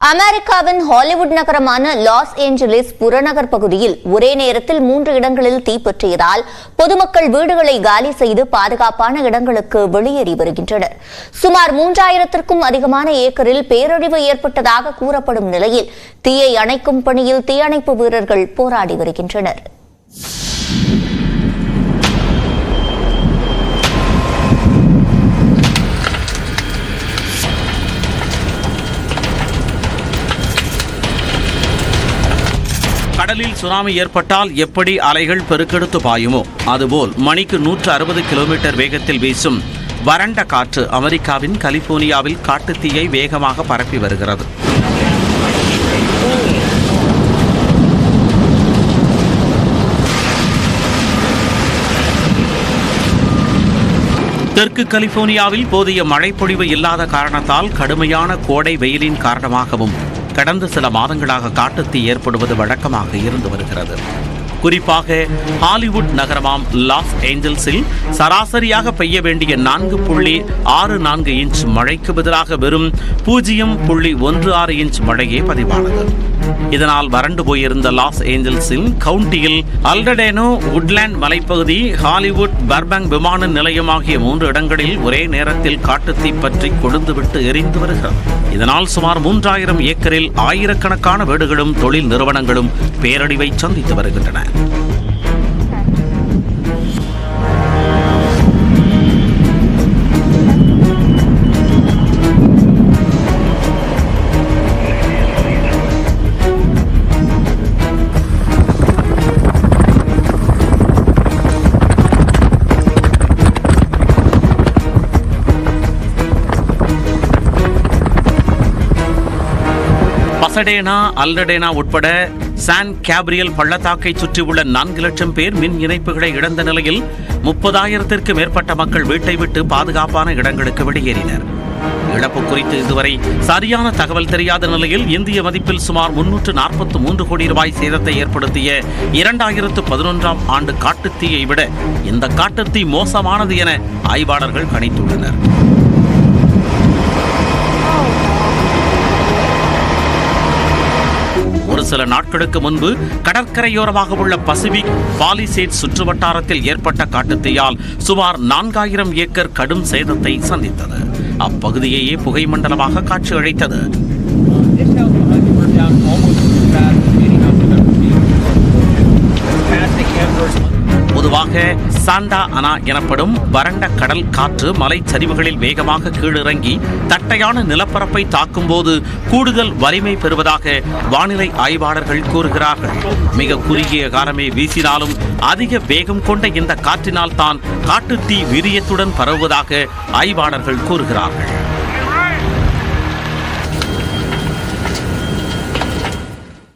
அமெரிக்காவின் ஹாலிவுட் நகரமான loss Angeles புறநகர் பகுதியில் ஒரே நேரத்தில் 3 இடங்களில் தீப்பற்றியதால் பொதுமக்கள் வீடுகளை காலி செய்து பாதுகாப்பான இடங்களுக்கு வெளியேறி வருகின்றனர். சுமார் 3000க்கும் அதிகமான ஏக்கரில் பேரழிவு ஏற்பட்டதாக கூறப்படும் நிலையில் தீயை அணைக்கும் பணியில் தீயணைப்பு வீரர்கள் போராடி வருகின்றனர். கடலில் சுனாமி ஏற்பட்டால் எப்படி அலைகள் பெருக்கெடுத்து பாயுமோ அதுபோல் மணிக்கு 160 கிலோமீட்டர் வேகத்தில் வீசும் வறண்ட காற்று அமெரிக்காவின் கலிபோர்னியாவில் காட்டுத்தீயை வேகமாக பரப்பி வருகிறது. தெற்கு கலிபோர்னியாவில் போதிய மழைப்பொழிவு இல்லாத காரணத்தால் கடுமையான கோடை வெயிலின் காரணமாகவும் கடந்த சில மாதங்களாக காட்டுத்தீ ஏற்படுவது வழக்கமாக இருந்து வருகிறது. குறிப்பாக ஹாலிவுட் நகரமாம் லாஸ் ஏஞ்சல்ஸில் சராசரியாக பெய்ய வேண்டிய 4.64 இன்ச் மழைக்கு பதிலாக வெறும் 0.16 இன்ச் மழையே பதிவானது. இதனால் வறண்டு போயிருந்த லாஸ் ஏஞ்சல்ஸின் கவுண்டியில் அல்டடேனோ, உட்லேண்ட் மலைப்பகுதி, ஹாலிவுட், பர்பேங்க் விமான நிலையம் ஆகிய 3 இடங்களில் ஒரே நேரத்தில் காட்டுத்தீ பற்றி கொழுந்துவிட்டு எரிந்து வருகிறது. இதனால் சுமார் 3000 ஏக்கரில் ஆயிரக்கணக்கான வீடுகளும் தொழில் நிறுவனங்களும் பேரழிவை சந்தித்து வருகின்றன. பசடேனா, அல்டடேனா உட்பட சான் கேப்ரியல் பள்ளத்தாக்கை சுற்றியுள்ள 4 லட்சம் பேர் மின் இணைப்புகளை இழந்த நிலையில் 30,000த்திற்கு மேற்பட்ட மக்கள் வீட்டை விட்டு பாதுகாப்பான இடங்களுக்கு வெளியேறினர். இழப்பு குறித்து இதுவரை சரியான தகவல் தெரியாத நிலையில் இந்திய மதிப்பில் சுமார் 343 கோடி ரூபாய் சேதத்தை ஏற்படுத்திய 2011ஆம் ஆண்டு காட்டுத்தீயை விட இந்த காட்டுத்தீ மோசமானது என ஆய்வாளர்கள் கணித்துள்ளனர். ஒரு சில நாட்களுக்கு முன்பு கடற்கரையோரமாக உள்ள பசிபிக் பாலிசேட் சுற்றுவட்டாரத்தில் ஏற்பட்ட காட்டுத்தீயால் சுமார் 4000 ஏக்கர் கடும் சேதத்தை சந்தித்தது. அப்பகுதியையே புகை மண்டலமாக காட்சி அளித்தது. பொதுவாக சாண்டா அனா எனப்படும் வறண்ட கடல் காற்று மலைச்சரிவுகளில் வேகமாக கீழிறங்கி தட்டையான நிலப்பரப்பை தாக்கும் போது கூடுதல் வலிமை பெறுவதாக வானிலை ஆய்வாளர்கள் கூறுகிறார்கள். மிக குறுகிய காலமே வீசினாலும் அதிக வேகம் கொண்ட இந்த காற்றினால் தான் காட்டுத்தீ வீரியத்துடன் பரவுவதாக ஆய்வாளர்கள் கூறுகிறார்கள்.